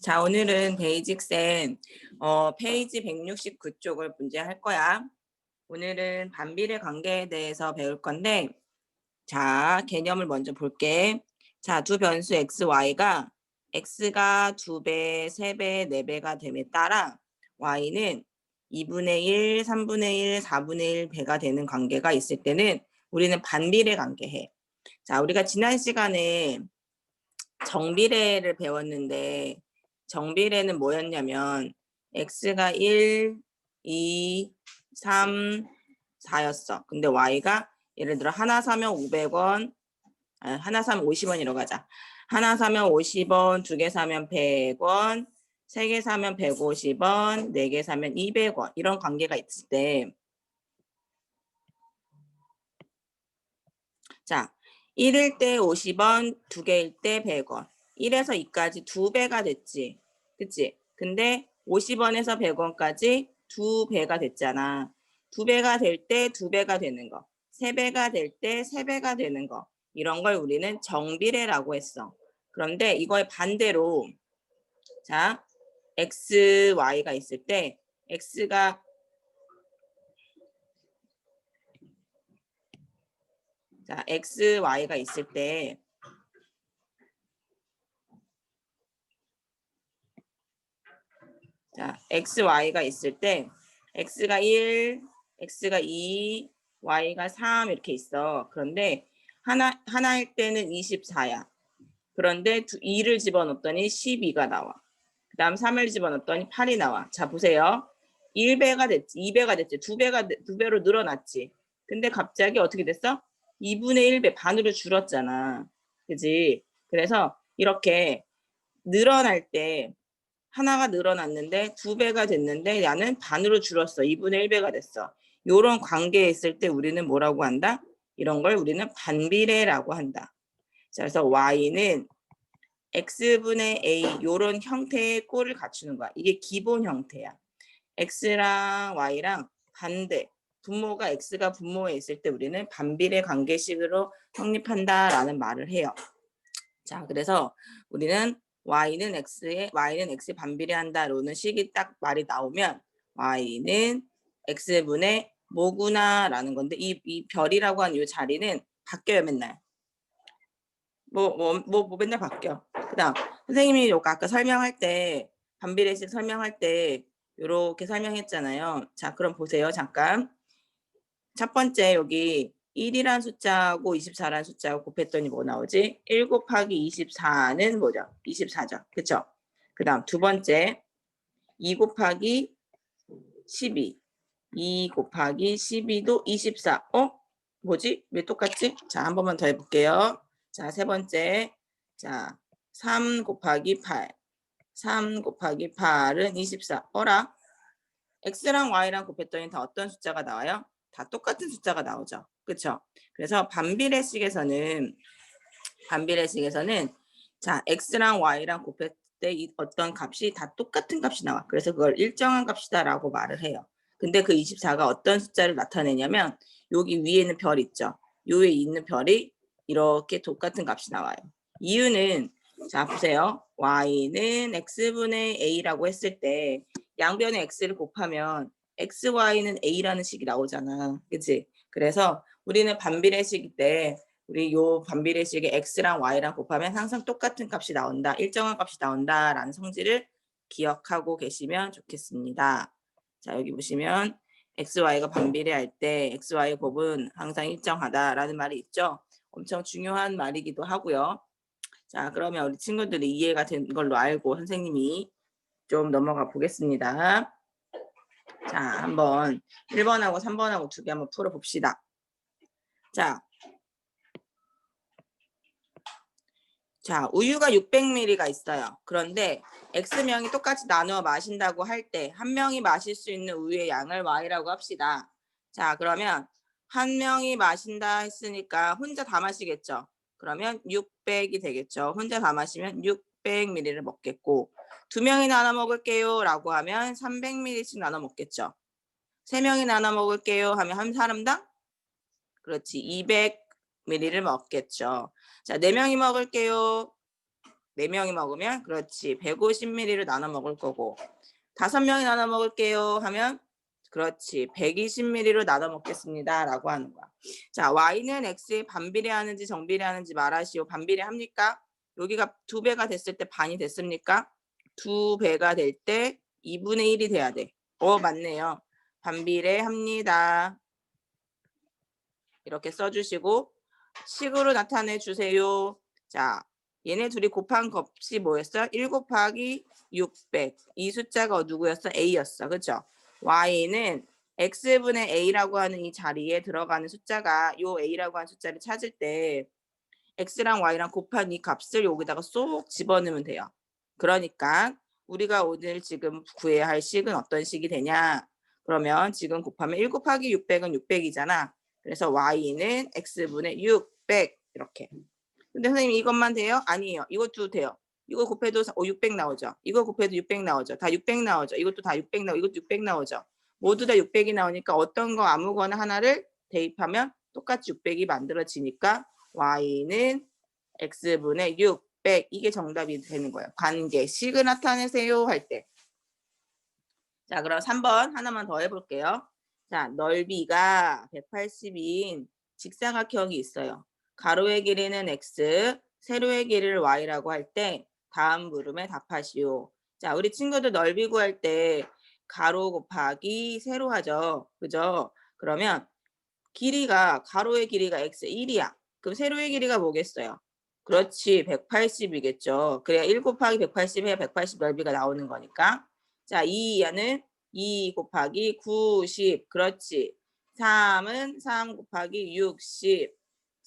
자, 오늘은 베이직센 페이지 169쪽을 문제 할 거야. 오늘은 반비례 관계에 대해서 배울 건데, 자, 개념을 먼저 볼게. 자, 두 변수 x, y가 x가 2배, 3배, 4배가 됨에 따라 y는 2분의 1, 3분의 1, 4분의 1 배가 되는 관계가 있을 때는 우리는 반비례 관계해. 자, 우리가 지난 시간에 정비례를 배웠는데 정비례는 뭐였냐면 x가 1, 2, 3, 4였어. 근데 y가 예를 들어 하나 사면 500원, 하나 사면 50원이라고 하자. 하나 사면 50원, 두 개 사면 100원, 세 개 사면 150원, 네 개 사면 200원. 이런 관계가 있을 때 자, 1일 때 50원, 두 개일 때 100원. 1에서 2까지 두 배가 됐지. 그치? 근데 50원에서 100원까지 두 배가 됐잖아. 두 배가 될 때 두 배가 되는 거. 세 배가 될 때 세 배가 되는 거. 이런 걸 우리는 정비례라고 했어. 그런데 이거의 반대로 자, x, y가 있을 때 x가 자, x, y가 있을 때 자, x, y가 있을 때 x가 1, x가 2, y가 3 이렇게 있어. 그런데 하나일 때는 24야. 그런데 2를 집어넣었더니 12가 나와. 그 다음 3을 집어넣었더니 8이 나와. 자, 보세요. 1배가 됐지, 2배가 됐지, 두 배로 늘어났지. 근데 갑자기 어떻게 됐어? 2분의 1배 반으로 줄었잖아. 그지? 그래서 이렇게 늘어날 때 하나가 늘어났는데 두 배가 됐는데 야는 반으로 줄었어. 2분의 1배가 됐어. 이런 관계에 있을 때 우리는 뭐라고 한다? 이런 걸 우리는 반비례라고 한다. 자, 그래서 y는 x분의 a 이런 형태의 꼴을 갖추는 거야. 이게 기본 형태야. x랑 y랑 반대. 분모가 x가 분모에 있을 때 우리는 반비례 관계식으로 성립한다라는 말을 해요. 자, 그래서 우리는 y는 x에 반비례한다라는 식이 딱 말이 나오면 y는 x분의 뭐구나라는 건데 이 별이라고 하는 이 자리는 바뀌어요 맨날. 맨날 바뀌어. 그다음 선생님이 아까 설명할 때 반비례식 설명할 때 이렇게 설명했잖아요. 자, 그럼 보세요. 잠깐. 첫 번째 여기 1이란 숫자하고 24란 숫자하고 곱했더니 뭐 나오지? 1 곱하기 24는 뭐죠? 24죠. 그쵸? 그 다음 두 번째 2 곱하기 12. 2 곱하기 12도 24. 뭐지? 왜 똑같지? 자, 한 번만 더 해볼게요. 자, 세 번째. 자, 3 곱하기 8. 3 곱하기 8은 24. 어라? x랑 y랑 곱했더니 다 어떤 숫자가 나와요? 다 똑같은 숫자가 나오죠. 그렇죠? 그래서 반비례식에서는 자, x랑 y랑 곱했을 때 어떤 값이 다 똑같은 값이 나와. 그래서 그걸 일정한 값이다라고 말을 해요. 근데 그 24가 어떤 숫자를 나타내냐면 여기 위에 있는 별 있죠. 요 위에 있는 별이 이렇게 똑같은 값이 나와요. 이유는 자, 보세요. y는 x분의 a라고 했을 때 양변의 x를 곱하면 xy는 a라는 식이 나오잖아. 그치? 그래서 우리는 반비례식일 때 우리 요 반비례식의 x랑 y랑 곱하면 항상 똑같은 값이 나온다. 일정한 값이 나온다라는 성질을 기억하고 계시면 좋겠습니다. 자, 여기 보시면 x, y가 반비례할 때 x, y 곱은 항상 일정하다라는 말이 있죠. 엄청 중요한 말이기도 하고요. 자, 그러면 우리 친구들이 이해가 된 걸로 알고 선생님이 좀 넘어가 보겠습니다. 자, 한번 1번하고 3번하고 두 개 한번 풀어봅시다. 자, 우유가 600ml가 있어요. 그런데 X명이 똑같이 나누어 마신다고 할 때 한 명이 마실 수 있는 우유의 양을 Y라고 합시다. 자, 그러면 한 명이 마신다 했으니까 혼자 다 마시겠죠. 그러면 600이 되겠죠. 혼자 다 마시면 600ml를 먹겠고 두 명이 나눠 먹을게요 라고 하면 300ml씩 나눠 먹겠죠. 세 명이 나눠 먹을게요 하면 한 사람당 그렇지 200ml를 먹겠죠. 자, 네 명이 먹을게요. 4명이 먹으면 그렇지 150ml로 나눠 먹을 거고 5명이 나눠 먹을게요 하면 그렇지 120ml로 나눠 먹겠습니다 라고 하는 거야. 자, y는 x에 반비례하는지 정비례하는지 말하시오. 반비례합니까? 여기가 2배가 됐을 때 반이 됐습니까? 2배가 될 때 2분의 1이 돼야 돼. 맞네요. 반비례합니다. 이렇게 써주시고 식으로 나타내 주세요. 자, 얘네 둘이 곱한 값이 뭐였어? 1 곱하기 600. 이 숫자가 누구였어? a였어. 그렇죠? y는 x분의 a라고 하는 이 자리에 들어가는 숫자가 요 a라고 하는 숫자를 찾을 때 x랑 y랑 곱한 이 값을 여기다가 쏙 집어넣으면 돼요. 그러니까 우리가 오늘 지금 구해야 할 식은 어떤 식이 되냐? 그러면 지금 곱하면 1 곱하기 600은 600이잖아. 그래서 y는 x분의 600 이렇게. 근데 선생님 이것만 돼요? 아니에요. 이것도 돼요. 이거 곱해도 600 나오죠. 이거 곱해도 600 나오죠. 다 600 나오죠. 이것도 다 600 나오고 이것도 600 나오죠. 모두 다 600이 나오니까 어떤 거 아무거나 하나를 대입하면 똑같이 600이 만들어지니까 y는 x분의 600 이게 정답이 되는 거예요. 관계 식을 나타내세요 할 때. 자, 그럼 3번 하나만 더 해볼게요. 자, 넓이가 180인 직사각형이 있어요. 가로의 길이는 x, 세로의 길이를 y라고 할 때 다음 물음에 답하시오. 자, 우리 친구들 넓이 구할 때 가로 곱하기 세로 하죠. 그죠? 그러면 길이가 가로의 길이가 x 1이야. 그럼 세로의 길이가 뭐겠어요? 그렇지 180이겠죠. 그래야 1 곱하기 180 해야 180 넓이가 나오는 거니까. 자, 2는 2 곱하기 90. 그렇지. 3은 3 곱하기 60.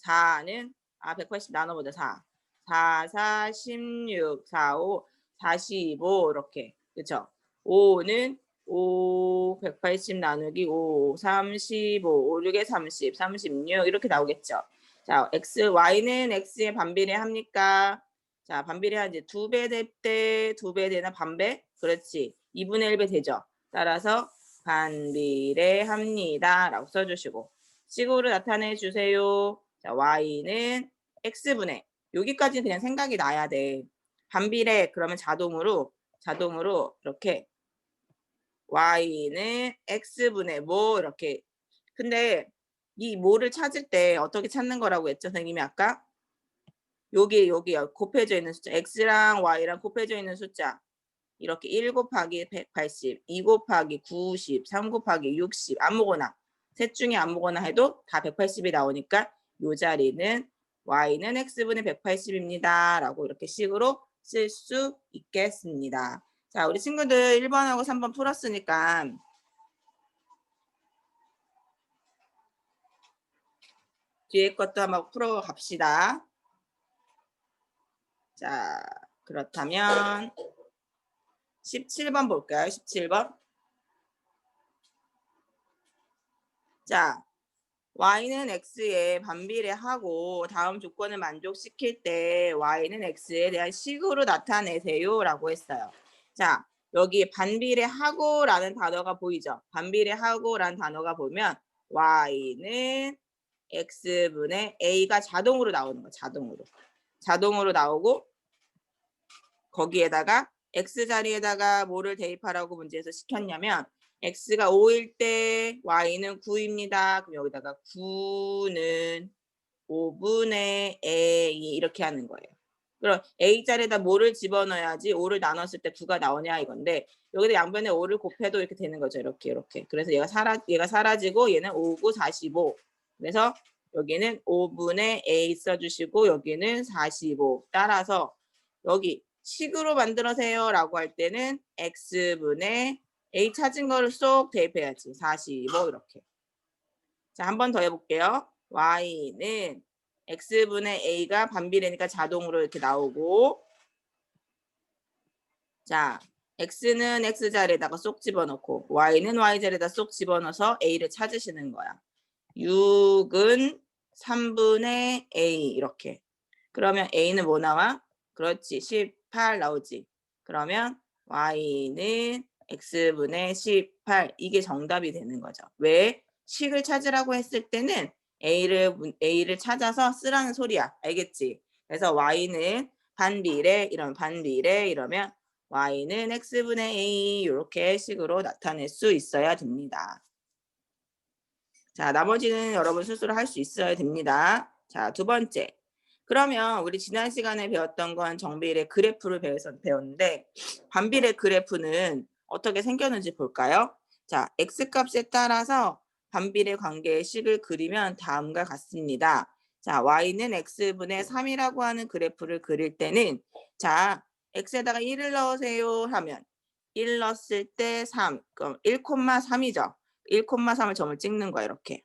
4는 180 나눠보자. 4. 4, 4, 16, 4, 5, 45 이렇게. 그렇죠? 5는 5, 180 나누기 5, 35, 5, 6에 30, 36 이렇게 나오겠죠. 자, y는 x에 반비례합니까? 자, 반비례하지. 2배 될 때 2배 되나 반배? 그렇지. 2분의 1배 되죠. 따라서 반비례합니다. 라고 써주시고 식으로 나타내 주세요. 자, y는 x분의 여기까지는 그냥 생각이 나야 돼. 반비례 그러면 자동으로 이렇게 y는 x분의 뭐 이렇게. 근데 이 뭐를 찾을 때 어떻게 찾는 거라고 했죠 선생님이 아까? 여기 곱해져 있는 숫자 x랑 y랑 곱해져 있는 숫자 이렇게 1 곱하기 180, 2 곱하기 90, 3 곱하기 60 아무거나 셋 중에 아무거나 해도 다 180이 나오니까 이 자리는 y는 x분의 180입니다 라고 이렇게 식으로 쓸 수 있겠습니다. 자, 우리 친구들 1번하고 3번 풀었으니까 뒤에 것도 한번 풀어 갑시다. 자, 그렇다면 17번 볼까요? 17번. 자, y는 x에 반비례하고 다음 조건을 만족시킬 때 y는 x에 대한 식으로 나타내세요 라고 했어요. 자, 여기 반비례하고 라는 단어가 보이죠? 반비례하고 라는 단어가 보면 y는 x분의 a가 자동으로 나오는 거 자동으로 나오고 거기에다가 x 자리에다가 뭐를 대입하라고 문제에서 시켰냐면 x가 5일 때 y는 9입니다. 그럼 여기다가 9는 5분의 a 이렇게 하는 거예요. 그럼 a 자리에다 뭐를 집어넣어야지 5를 나눴을 때 9가 나오냐 이건데 여기다 양변에 5를 곱해도 이렇게 되는 거죠. 이렇게. 그래서 얘가 사라지고 얘는 5, 9, 45. 그래서 여기는 5분의 a 써주시고 여기는 45. 따라서 여기 식으로 만들어세요 라고 할 때는 x분의 a 찾은 거를 쏙 대입해야지. 45 이렇게. 자, 한 번 더 해볼게요. y는 x분의 a가 반비례니까 자동으로 이렇게 나오고 자, x는 x 자리에다가 쏙 집어넣고 y는 y 자리에다 쏙 집어넣어서 a를 찾으시는 거야. 6은 3분의 a 이렇게. 그러면 a는 뭐 나와? 그렇지. 18 나오지. 그러면 y는 x분의 18 이게 정답이 되는 거죠. 왜? 식을 찾으라고 했을 때는 a를 찾아서 쓰라는 소리야. 알겠지? 그래서 y는 반비례 이런 반비례 이러면 y는 x분의 a 이렇게 식으로 나타낼 수 있어야 됩니다. 자, 나머지는 여러분 스스로 할 수 있어야 됩니다. 자, 두 번째. 그러면 우리 지난 시간에 배웠던 건 정비례 그래프를 배웠는데 반비례 그래프는 어떻게 생겼는지 볼까요? 자, x값에 따라서 반비례 관계의 식을 그리면 다음과 같습니다. 자, y는 x분의 3이라고 하는 그래프를 그릴 때는 자, x에다가 1을 넣으세요 하면 1 넣었을 때 3, 그럼 1,3이죠. 1,3을 점을 찍는 거야, 이렇게.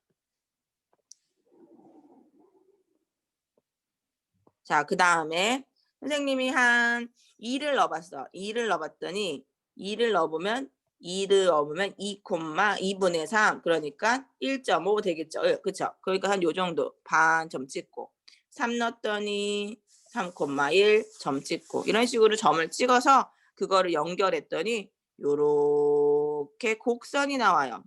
자, 그 다음에 선생님이 한 2를 넣어봤어. 2를 넣어봤더니 2를 넣어보면 2를 넣어보면 2,2분의 3 그러니까 1.5 되겠죠. 그쵸? 그러니까 한 요 정도 반 점 찍고 3 넣었더니 3,1 점 찍고 이런 식으로 점을 찍어서 그거를 연결했더니 요렇게 곡선이 나와요.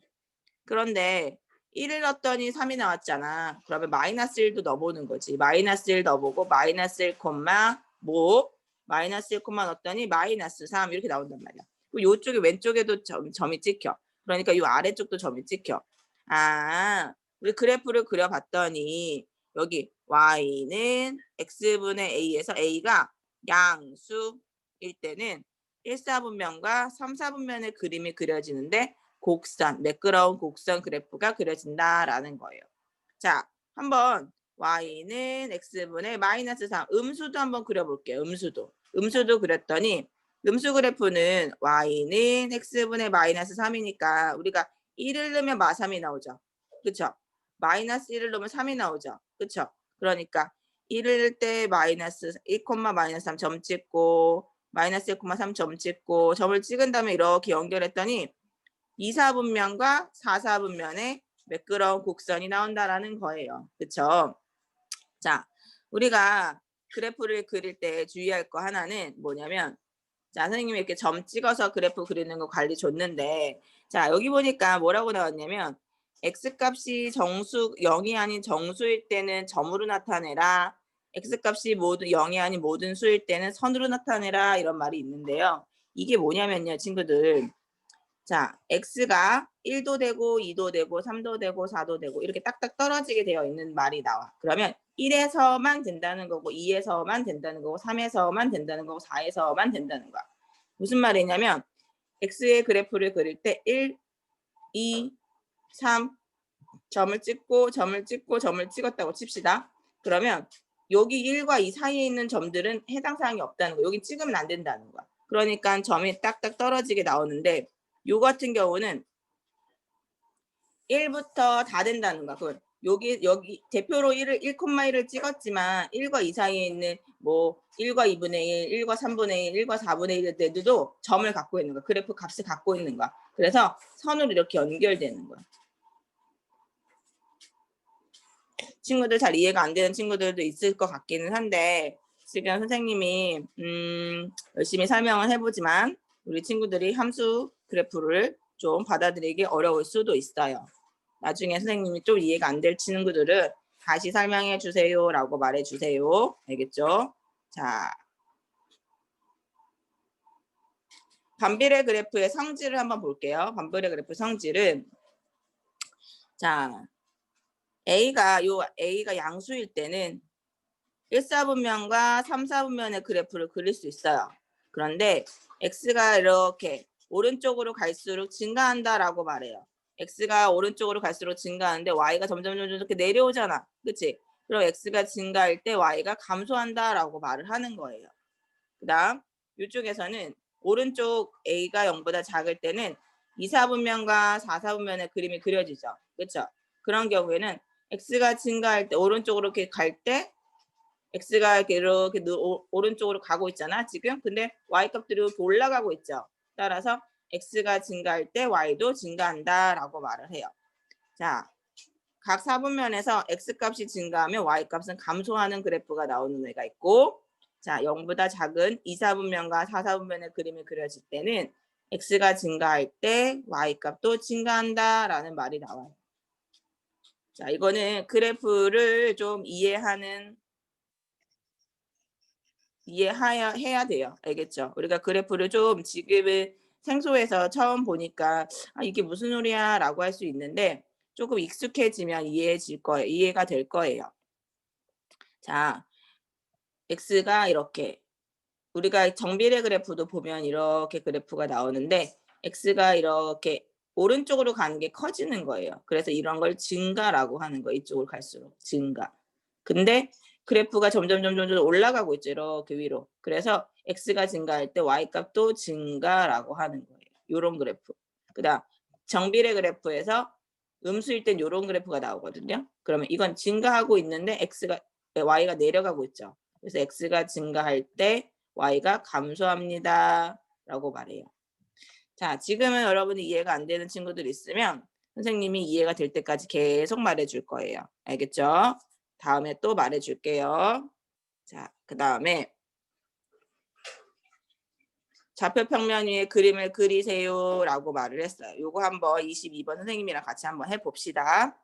그런데 1을 넣었더니 3이 나왔잖아. 그러면 마이너스 1도 넣어보는 거지. 마이너스 1 넣어보고 마이너스 1, 뭐 마이너스 1, 넣었더니 마이너스 3 이렇게 나온단 말이야. 그리고 이쪽에 왼쪽에도 점이 찍혀. 그러니까 이 아래쪽도 점이 찍혀. 아, 우리 그래프를 그려봤더니 여기 y는 x분의 a에서 a가 양수일 때는 1사분면과 3사분면의 그림이 그려지는데 곡선, 매끄러운 곡선 그래프가 그려진다라는 거예요. 자, 한번 y는 x분의 마이너스 3, 음수도 한번 그려볼게요. 음수도 그렸더니 음수 그래프는 y는 x분의 마이너스 3이니까 우리가 1을 넣으면 마3이 나오죠. 그쵸? 마이너스 1을 넣으면 3이 나오죠. 그쵸? 그러니까 1을 넣을 때 마이너스 1, 마이너스 3 점 찍고 마이너스 1,3 점 찍고 점을 찍은 다음에 이렇게 연결했더니 2사분면과 4사분면의 매끄러운 곡선이 나온다라는 거예요. 그쵸? 자, 우리가 그래프를 그릴 때 주의할 거 하나는 뭐냐면 자, 선생님이 이렇게 점 찍어서 그래프 그리는 거 관리 줬는데 자, 여기 보니까 뭐라고 나왔냐면 x값이 정수 0이 아닌 정수일 때는 점으로 나타내라. x값이 0이 아닌 모든 수일 때는 선으로 나타내라 이런 말이 있는데요. 이게 뭐냐면요, 친구들. 자, x가 1도 되고 2도 되고 3도 되고 4도 되고 이렇게 딱딱 떨어지게 되어 있는 말이 나와. 그러면 1에서만 된다는 거고 2에서만 된다는 거고 3에서만 된다는 거고 4에서만 된다는 거야. 무슨 말이냐면 x의 그래프를 그릴 때 1, 2, 3 점을 찍고 점을 찍고 점을 찍었다고 칩시다. 그러면 여기 1과 2 사이에 있는 점들은 해당 사항이 없다는 거. 여기 찍으면 안 된다는 거야. 그러니까 점이 딱딱 떨어지게 나오는데 요 같은 경우는 1부터 다 된다는 거야. 그 여기 대표로 1,1을 찍었지만 1과 2 사이에 있는 뭐 1과 2분의 1, 1과 3분의 1, 1과 4분의 1일 때도 점을 갖고 있는 거야. 그래프 값을 갖고 있는 거야. 그래서 선으로 이렇게 연결되는 거야. 친구들 잘 이해가 안 되는 친구들도 있을 것 같기는 한데 지금 선생님이 열심히 설명을 해보지만 우리 친구들이 함수 그래프를 좀 받아들이기 어려울 수도 있어요. 나중에 선생님이 좀 이해가 안 될 친구들은 다시 설명해 주세요 라고 말해 주세요. 알겠죠? 자, 반비례 그래프의 성질을 한번 볼게요. 반비례 그래프 성질은 자, A가 양수일 때는 1사분면과 3사분면의 그래프를 그릴 수 있어요. 그런데 x가 이렇게 오른쪽으로 갈수록 증가한다라고 말해요. x가 오른쪽으로 갈수록 증가하는데 y가 점점 이렇게 내려오잖아. 그치? 그럼 x가 증가할 때 y가 감소한다라고 말을 하는 거예요. 그 다음 이쪽에서는 오른쪽 a가 0보다 작을 때는 2사분면과 4사분면의 그림이 그려지죠. 그렇죠? 그런 경우에는 x가 증가할 때 오른쪽으로 이렇게 갈 때 x가 이렇게 오른쪽으로 가고 있잖아 지금. 근데 y 값들이 이렇게 올라가고 있죠. 따라서 x가 증가할 때 y도 증가한다라고 말을 해요. 자, 각 사분면에서 x값이 증가하면 y값은 감소하는 그래프가 나오는 애가 있고 자, 0보다 작은 2사분면과 4사분면의 그림이 그려질 때는 x가 증가할 때 y값도 증가한다라는 말이 나와요. 자, 이거는 그래프를 좀 이해하는 이해해야 돼요. 알겠죠? 우리가 그래프를 좀 지금은 생소해서 처음 보니까 아, 이게 무슨 소리야 라고 할 수 있는데 조금 익숙해지면 이해가 될 거예요. 자, x가 이렇게 우리가 정비례 그래프도 보면 이렇게 그래프가 나오는데 x가 이렇게 오른쪽으로 가는 게 커지는 거예요. 그래서 이런 걸 증가라고 하는 거예요. 이쪽으로 갈수록 증가. 근데 그래프가 점점 올라가고 있죠. 이렇게 위로. 그래서 x가 증가할 때 y 값도 증가라고 하는 거예요. 이런 그래프. 그다음 정비례 그래프에서 음수일 땐 이런 그래프가 나오거든요. 그러면 이건 증가하고 있는데 y가 내려가고 있죠. 그래서 x가 증가할 때 y가 감소합니다. 라고 말해요. 자, 지금은 여러분이 이해가 안 되는 친구들 있으면 선생님이 이해가 될 때까지 계속 말해줄 거예요. 알겠죠? 다음에 또 말해줄게요. 자, 그 다음에 좌표평면 위에 그림을 그리세요 라고 말을 했어요. 요거 한번 22번 선생님이랑 같이 한번 해봅시다.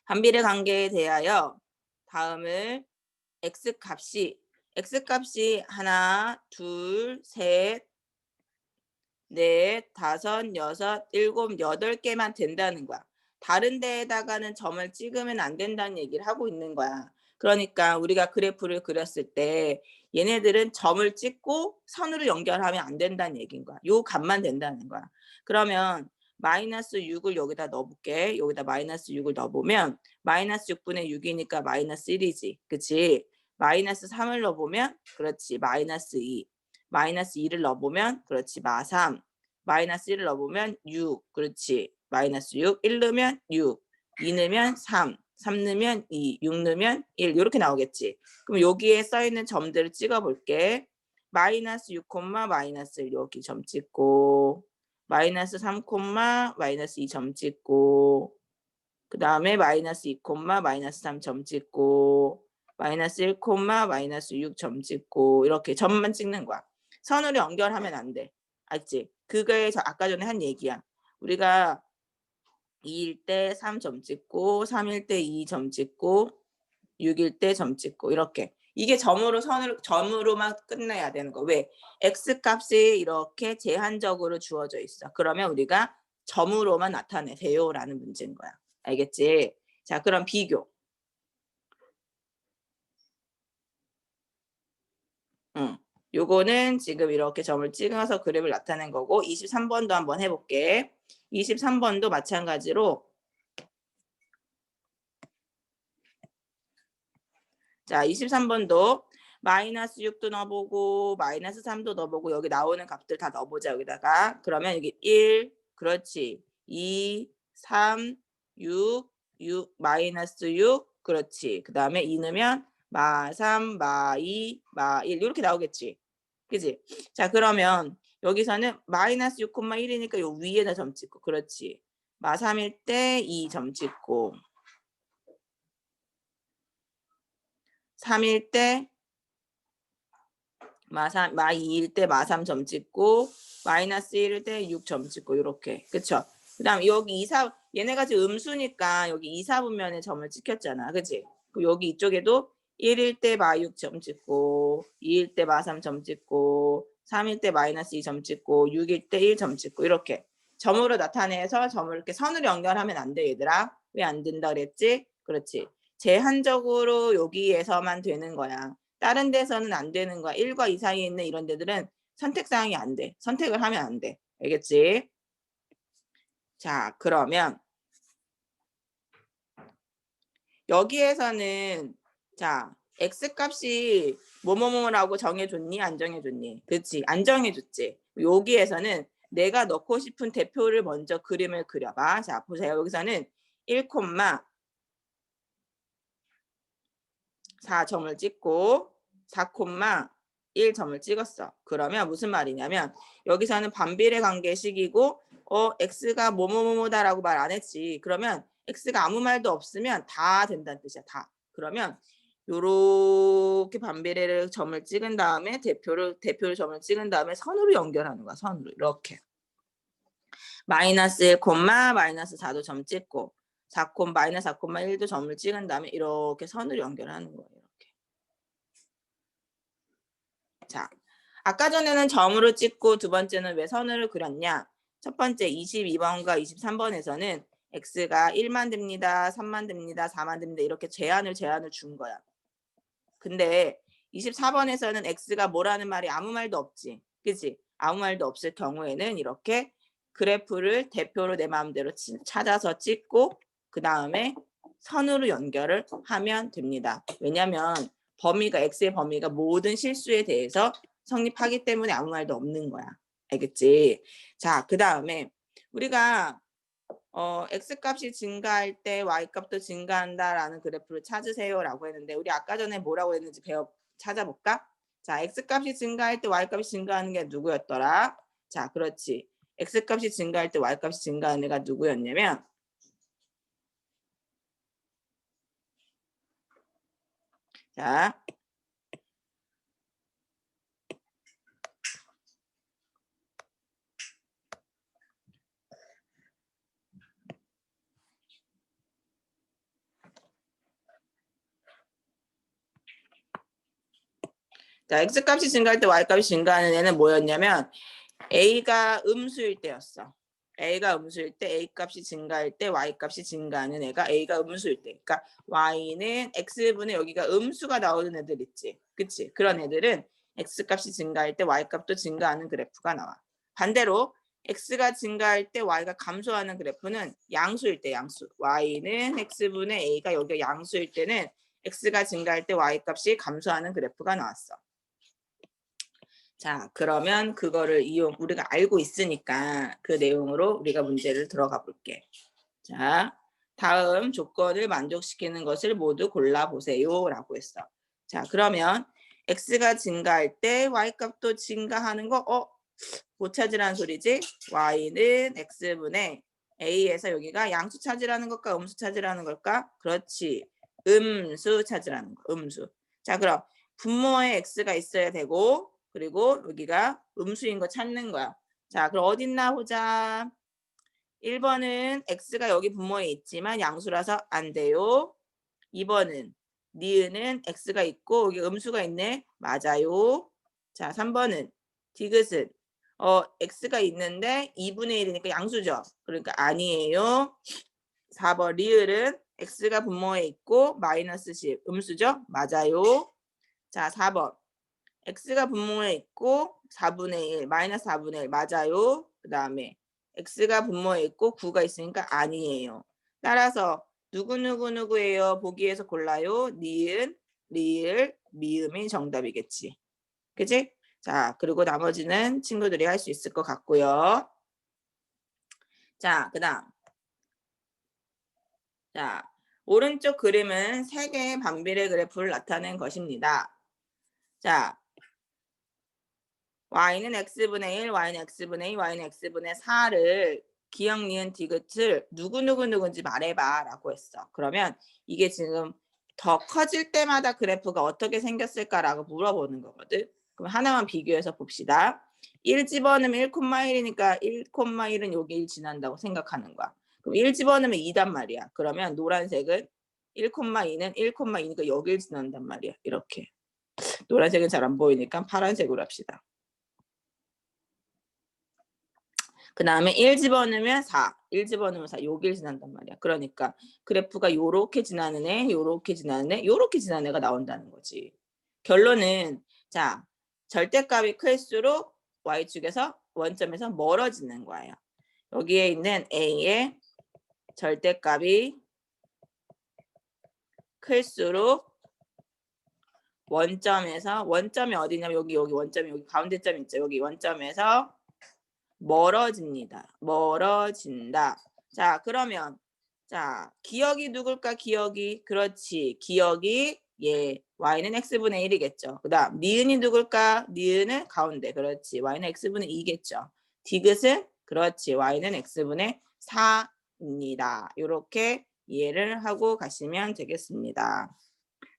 반비례 관계에 대하여 다음을 x값이 하나, 둘, 셋, 넷, 다섯, 여섯, 일곱, 8개만 된다는 거야. 다른 데에다가는 점을 찍으면 안 된다는 얘기를 하고 있는 거야. 그러니까 우리가 그래프를 그렸을 때 얘네들은 점을 찍고 선으로 연결하면 안 된다는 얘기인 거야. 요 값만 된다는 거야. 그러면 마이너스 6을 여기다 넣어볼게. 여기다 마이너스 6을 넣어보면 마이너스 6분의 6이니까 마이너스 1이지. 그치? 마이너스 3을 넣어보면 그렇지. 마이너스 2. 마이너스 2를 넣어보면 그렇지. 마3. 마이너스 1을 넣어보면 6. 그렇지. 마이너스 6. 1 넣으면 6. 2 넣으면 3. 3 넣으면 2. 6 넣으면 1. 이렇게 나오겠지. 그럼 여기에 써있는 점들을 찍어볼게. 마이너스 6, 마이너스 1 여기 점 찍고 마이너스 3, 마이너스 2 점 찍고 그 다음에 마이너스 2, 마이너스 3 점 찍고 마이너스 1, 마이너스 6 점 찍고 이렇게 점만 찍는 거야. 선으로 연결하면 안 돼. 알지? 그게 아까 전에 한 얘기야. 우리가 2일 때 3점 찍고 3일 때 2점 찍고 6일 때 점 찍고 이렇게. 이게 점으로만 끝내야 되는 거. 왜? x값이 이렇게 제한적으로 주어져 있어. 그러면 우리가 점으로만 나타내세요라는 문제인 거야. 알겠지? 자, 그럼 비교. 요거는 지금 이렇게 점을 찍어서 그래프를 나타낸 거고 23번도 한번 해볼게. 23번도 마찬가지로 자 23번도 마이너스 6도 넣어보고 마이너스 3도 넣어보고 여기 나오는 값들 다 넣어보자 여기다가. 그러면 여기 1 그렇지 2 3 6 마이너스 6 그렇지. 그 다음에 2 넣으면 마3 마2 마1 이렇게 나오겠지. 그지? 자 그러면 여기서는 마이너스 6,1이니까 요 위에다 점 찍고 그렇지. 마3일 때 2 점 찍고 3일 때 마2일 때 마3 점 찍고 마이너스 1일 때 6 점 찍고 이렇게. 그쵸? 그 다음 여기 얘네가 지금 음수니까 여기 2사분면에 점을 찍혔잖아. 그치? 여기 이쪽에도 1일 때 마6 점 찍고 2일 때 마3 점 찍고 3일 때 마이너스 2 점 찍고 6일 때 1 점 찍고 이렇게 점으로 나타내서 점을 이렇게 선으로 연결하면 안 돼 얘들아. 왜 안 된다 그랬지? 그렇지. 제한적으로 여기에서만 되는 거야. 다른 데서는 안 되는 거야. 1과 2 사이에 있는 이런 데들은 선택사항이 안 돼. 선택을 하면 안 돼. 알겠지? 자, 그러면 여기에서는 자, x값이 뭐뭐뭐라고 정해줬니? 안 정해줬니? 그렇지? 안 정해줬지? 여기에서는 내가 넣고 싶은 대표를 먼저 그림을 그려봐. 자, 보세요. 여기서는 1, 4점을 찍고 4, 1점을 찍었어. 그러면 무슨 말이냐면 여기서는 반비례 관계식이고 x가 뭐뭐뭐다라고 말 안 했지. 그러면 x가 아무 말도 없으면 다 된다는 뜻이야. 다. 그러면 요렇게 반비례를 점을 찍은 다음에 대표를 점을 찍은 다음에 선으로 연결하는 거야. 선으로 이렇게. 마이너스 1, 마이너스 4도 점 찍고 마이너스 4,1도 점을 찍은 다음에 이렇게 선으로 연결하는 거예요. 이렇게. 자, 아까 전에는 점으로 찍고 두 번째는 왜 선으로 그렸냐? 첫 번째 22번과 23번에서는 x가 1만 됩니다. 3만 됩니다. 4만 됩니다. 이렇게 제한을 준 거야. 근데 24번에서는 x가 뭐라는 말이 아무 말도 없지. 그치? 아무 말도 없을 경우에는 이렇게 그래프를 대표로 내 마음대로 찾아서 찍고 그 다음에 선으로 연결을 하면 됩니다. 왜냐면 범위가 x의 범위가 모든 실수에 대해서 성립하기 때문에 아무 말도 없는 거야. 알겠지? 자, 그 다음에 우리가 x 값이 증가할 때 y 값도 증가한다라는 그래프를 찾으세요라고 했는데 우리 아까 전에 뭐라고 했는지 찾아볼까? 자, x 값이 증가할 때 y 값이 증가하는 게 누구였더라? 자, 그렇지. x 값이 증가할 때 y 값이 증가하는 애가 누구였냐면 자, x 값이 증가할 때 y 값이 증가하는 애는 뭐였냐면 a가 음수일 때였어. a가 음수일 때 a 값이 증가할 때 y 값이 증가하는 애가 a가 음수일 때. 그러니까 y는 x분의 여기가 음수가 나오는 애들 있지. 그치? 그런 애들은 x 값이 증가할 때 y 값도 증가하는 그래프가 나와. 반대로 x가 증가할 때 y가 감소하는 그래프는 양수일 때 양수. y는 x분의 a가 여기가 양수일 때는 x가 증가할 때 y 값이 감소하는 그래프가 나왔어. 자, 그러면 그거를 우리가 알고 있으니까 그 내용으로 우리가 문제를 들어가 볼게. 자, 다음 조건을 만족시키는 것을 모두 골라보세요 라고 했어. 자, 그러면 x가 증가할 때 y값도 증가하는 거 못 찾으라는 소리지? y는 x분의 a에서 여기가 양수 찾으라는 걸까? 음수 찾으라는 걸까? 그렇지. 음수 찾으라는 거. 음수. 자, 그럼 분모에 x가 있어야 되고 그리고 여기가 음수인 거 찾는 거야. 자, 그럼 어딨나 보자. 1번은 x가 여기 분모에 있지만 양수라서 안 돼요. 2번은 니은은 x가 있고 여기 음수가 있네. 맞아요. 자, 3번은 디귿은 x가 있는데 2분의 1이니까 양수죠. 그러니까 아니에요. 4번 리을은 x가 분모에 있고 마이너스 10 음수죠. 맞아요. 자, 4번 x가 분모에 있고 4분의 1 마이너스 4분의 1 맞아요. 그 다음에 x가 분모에 있고 9가 있으니까 아니에요. 따라서 누구예요? 보기에서 골라요. 니은, 리을, 미음이 정답이겠지. 그치? 자, 그리고 나머지는 친구들이 할 수 있을 것 같고요. 자, 그 다음. 자, 오른쪽 그림은 3개의 반비례 그래프를 나타낸 것입니다. 자, y는 x분의 1, y는 x분의 2, y는 x분의 4를 기억, 니은, 디귿을 누군지 말해봐 라고 했어. 그러면 이게 지금 더 커질 때마다 그래프가 어떻게 생겼을까라고 물어보는 거거든. 그럼 하나만 비교해서 봅시다. 1 집어넣으면 1,1이니까 1,1은 여기 1 지난다고 생각하는 거야. 그럼 1 집어넣으면 2단 말이야. 그러면 노란색은 1,2는 1,2니까 여기 1 지난단 말이야. 이렇게. 노란색은 잘 안 보이니까 파란색으로 합시다. 그 다음에 1 집어넣으면 4. 1 집어넣으면 4. 여길 지난단 말이야. 그러니까 그래프가 요렇게 지나는 애, 요렇게 지나는 애, 요렇게 지나는 애가 나온다는 거지. 결론은 자, 절대값이 클수록 y축에서 원점에서 멀어지는 거예요. 여기에 있는 a의 절대값이 클수록 원점이 어디냐면 여기 원점이 여기 가운데점 있죠. 여기 원점에서 멀어집니다. 멀어진다. 자, 그러면 자, 기억이 누굴까? 기억이. 그렇지. 기억이 y는 x분의 1이겠죠. 그 다음 니은이 누굴까? 니은은 가운데. 그렇지. y는 x분의 2겠죠. 디귿은 그렇지. y는 x분의 4입니다. 이렇게 이해를 하고 가시면 되겠습니다.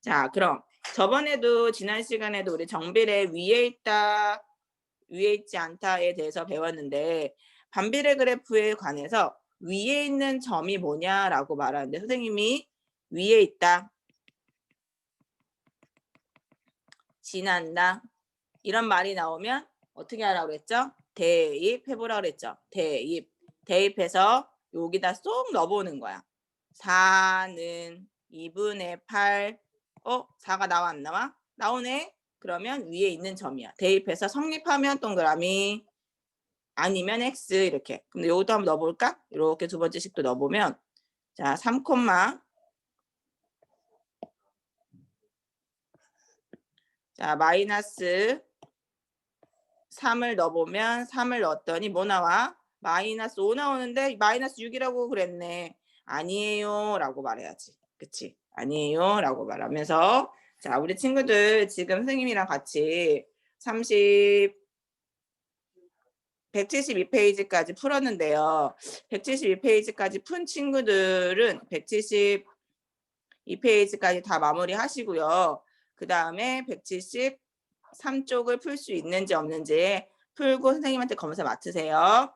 자, 그럼 저번에도 지난 시간에도 우리 정비례 위에 있다 위에 있지 않다에 대해서 배웠는데 반비례 그래프에 관해서 위에 있는 점이 뭐냐라고 말하는데 선생님이 위에 있다, 지난다, 이런 말이 나오면 어떻게 하라고 그랬죠? 대입해보라고 그랬죠. 대입해서 여기다 쏙 넣어보는 거야. 4는 2분의 8. 4가 나와 안 나와? 나오네. 그러면 위에 있는 점이야. 대입해서 성립하면 동그라미, 아니면 x 이렇게. 근데 요것도 한번 넣어볼까? 이렇게 두 번째 식도 넣어보면 자 3, 자 마이너스 3을 넣어보면 3을 넣었더니 뭐 나와? 마이너스 5 나오는데 마이너스 6이라고 그랬네. 아니에요 라고 말해야지. 그치? 아니에요 라고 말하면서 자 우리 친구들 지금 선생님이랑 같이 172페이지까지 풀었는데요. 172페이지까지 푼 친구들은 172페이지까지 다 마무리 하시고요. 그 다음에 173쪽을 풀 수 있는지 없는지 풀고 선생님한테 검사 맡으세요.